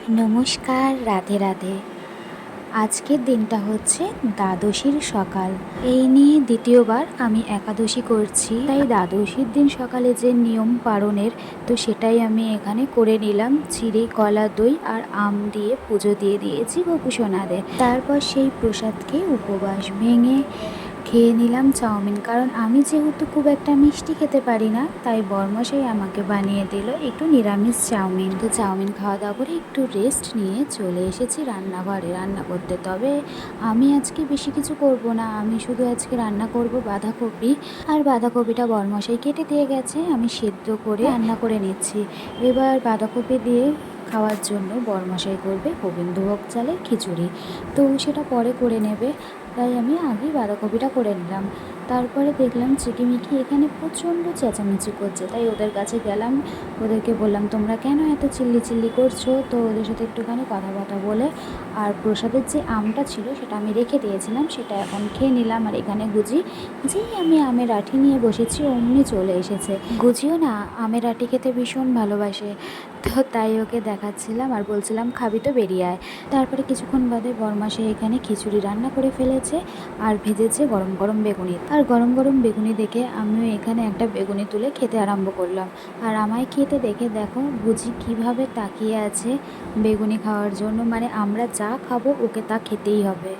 নমস্কার, রাধে রাধে। আজকের দিনটা হচ্ছে দ্বাদশীর সকাল। এই নিয়ে দ্বিতীয়বার আমি একাদশী করছি, তাই দ্বাদশীর দিন সকালে যে নিয়ম পালনের, তো সেটাই আমি এখানে করে নিলাম। চিড়ে, কলা, দই আর আম দিয়ে পুজো দিয়ে দিয়েছি গোপুসোনাদের। তারপর সেই প্রসাদকে উপবাস ভেঙে খেয়ে নিলাম চাউমিন, কারণ আমি যেহেতু খুব একটা মিষ্টি খেতে পারি না, তাই বরমশাই আমাকে বানিয়ে দিল একটু নিরামিষ চাউমিন। তো চাউমিন খাওয়া দাওয়া করে একটু রেস্ট নিয়ে চলে এসেছি রান্নাঘরে রান্না করতে। তবে আমি আজকে বেশি কিছু করব না, আমি শুধু আজকে রান্না করব বাঁধাকপি। আর বাঁধাকপিটা বরমশাই কেটে দিয়ে গেছে, আমি সেদ্ধ করে রান্না করে নিচ্ছি। এবার বাঁধাকপি দিয়ে খাওয়ার জন্য বরমশাই করবে গোবিন্দভোগ চালের খিচুড়ি, তো সেটা পরে করে নেবে, তাই আমি আগেই বাঁধাকপিটা করে নিলাম। তারপরে দেখলাম চিকিমিকি এখানে প্রচণ্ড চেঁচামেচি করছে, তাই ওদের কাছে গেলাম। ওদেরকে বললাম, তোমরা কেন এত চিল্লি চিল্লি করছো? তো ওদের সাথে একটুখানি কথাবার্তা বলে আর প্রসাদের যে আমটা ছিল সেটা আমি রেখে দিয়েছিলাম, সেটা এখন খেয়ে নিলাম। আর এখানে গুজি, যেই আমি আমের আঁটি নিয়ে বসেছি অমনি চলে এসেছে। গুজিও না আমের আঁটি খেতে ভীষণ ভালোবাসে, তো তাই ওকে দেখাচ্ছিলাম আর বলছিলাম, খাবি তো বেরিয়ে আয়। তারপরে কিছুক্ষণ বাদে বরমাসে এখানে খিচুড়ি রান্না করে ফেলেছে আর ভেজেছে গরম গরম বেগুনি। আর গরম গরম বেগুনি দেখে আমিও এখানে একটা বেগুনি তুলে খেতে আরম্ভ করলাম। আর আমায় খেতে দেখে দেখো বুঝি কিভাবে তাকিয়ে আছে বেগুনি খাওয়ার জন্য, মানে আমরা যা খাবো ওকে তা খেতেই হবে।